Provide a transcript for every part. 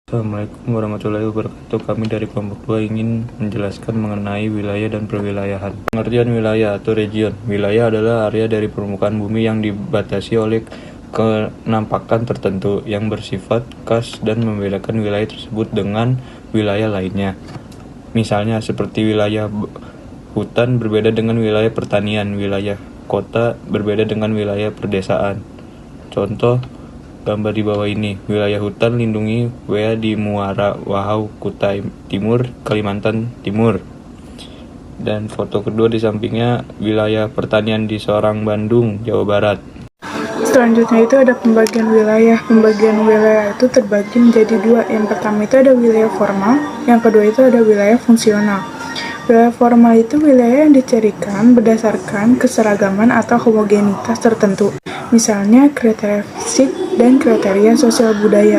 Assalamualaikum warahmatullahi wabarakatuh. Kami dari kelompok 2 ingin menjelaskan mengenai wilayah dan perwilayahan. Pengertian wilayah atau region. Wilayah adalah area dari permukaan bumi yang dibatasi oleh kenampakan tertentu yang bersifat khas dan membedakan wilayah tersebut dengan wilayah lainnya. Misalnya seperti wilayah hutan berbeda dengan wilayah pertanian, wilayah kota berbeda dengan wilayah perdesaan. Contoh gambar di bawah ini, wilayah hutan lindungi WA di Muara Wahau, Kutai Timur, Kalimantan Timur. Dan foto kedua di sampingnya, wilayah pertanian di Sorong, Bandung, Jawa Barat. Selanjutnya itu ada pembagian wilayah. Pembagian wilayah itu terbagi menjadi dua. Yang pertama itu ada wilayah formal, yang kedua itu ada wilayah fungsional. Wilayah formal itu wilayah yang dicirikan berdasarkan keseragaman atau homogenitas tertentu. Misalnya kriteria fisik dan kriteria sosial budaya.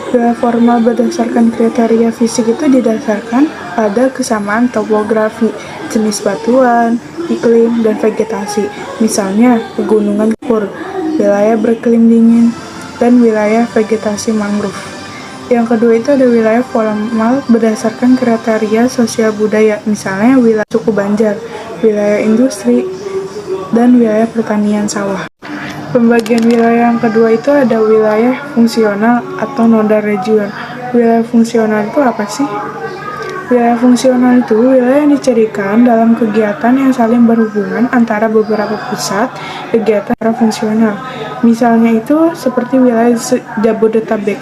Wilayah formal berdasarkan kriteria fisik itu didasarkan pada kesamaan topografi, jenis batuan, iklim, dan vegetasi. Misalnya pegunungan kapur, wilayah beriklim dingin, dan wilayah vegetasi mangrove. Yang kedua itu ada wilayah formal berdasarkan kriteria sosial budaya, misalnya wilayah suku Banjar, wilayah industri, dan wilayah pertanian sawah. Pembagian wilayah yang kedua itu ada wilayah fungsional atau nodal region. Wilayah fungsional itu apa sih? Wilayah fungsional itu wilayah yang dicirikan dalam kegiatan yang saling berhubungan antara beberapa pusat kegiatan secara fungsional. Misalnya itu seperti wilayah Jabodetabek.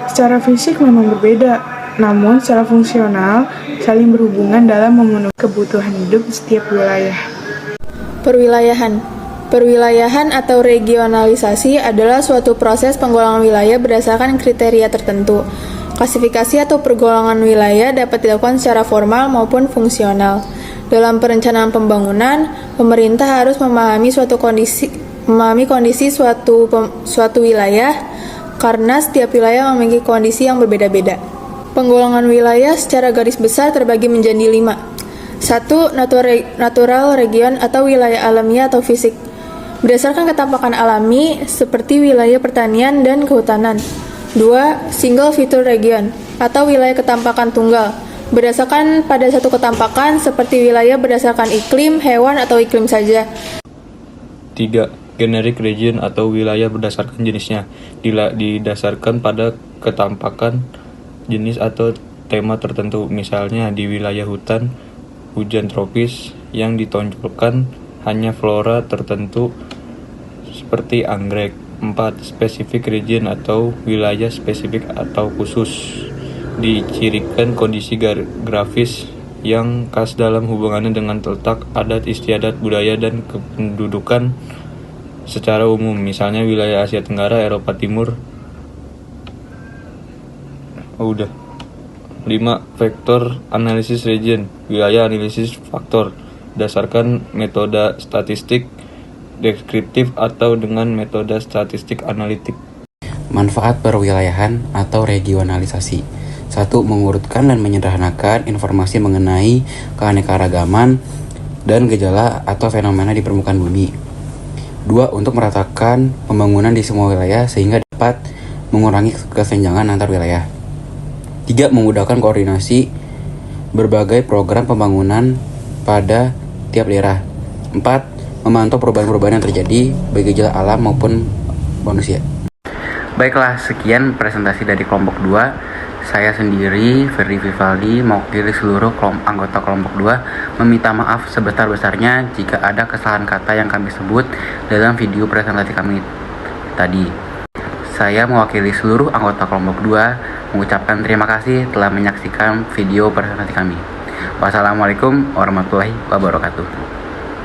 Secara fisik memang berbeda, namun secara fungsional saling berhubungan dalam memenuhi kebutuhan hidup setiap wilayah. Perwilayahan atau regionalisasi adalah suatu proses penggolongan wilayah berdasarkan kriteria tertentu. Klasifikasi atau pergolongan wilayah dapat dilakukan secara formal maupun fungsional. Dalam perencanaan pembangunan, pemerintah harus memahami kondisi suatu wilayah karena setiap wilayah memiliki kondisi yang berbeda-beda. Penggolongan wilayah secara garis besar terbagi menjadi 5. 1. Natural region atau wilayah alamiah atau fisik. Berdasarkan ketampakan alami seperti wilayah pertanian dan kehutanan. 2. Single feature region atau wilayah ketampakan tunggal. Berdasarkan pada satu ketampakan seperti wilayah berdasarkan iklim, hewan, atau iklim saja. 3. Generic region atau wilayah berdasarkan jenisnya, didasarkan pada ketampakan jenis atau tema tertentu. Misalnya di wilayah hutan, hujan tropis yang ditonjolkan hanya flora tertentu seperti anggrek. 4. Specific region atau wilayah spesifik atau khusus, dicirikan kondisi geografis yang khas dalam hubungannya dengan letak, adat istiadat, budaya, dan kependudukan secara umum. Misalnya wilayah Asia Tenggara, Eropa Timur. 5. Vektor analisis region, wilayah analisis faktor, berdasarkan metode statistik deskriptif atau dengan metode statistik analitik. Manfaat perwilayahan atau regionalisasi. 1. Mengurutkan dan menyederhanakan informasi mengenai keanekaragaman dan gejala atau fenomena di permukaan bumi. 2. Untuk meratakan pembangunan di semua wilayah sehingga dapat mengurangi kesenjangan antar wilayah. 3. Memudahkan koordinasi berbagai program pembangunan pada tiap daerah. 4. Memantau perubahan-perubahan yang terjadi baik gejala alam maupun manusia. Baiklah, sekian presentasi dari kelompok 2. Saya sendiri, Ferdi Vivaldi, mewakili seluruh anggota kelompok 2, meminta maaf sebesar-besarnya jika ada kesalahan kata yang kami sebut dalam video presentasi kami tadi. Saya mewakili seluruh anggota kelompok 2 mengucapkan terima kasih telah menyaksikan video presentasi kami. Wassalamualaikum warahmatullahi wabarakatuh.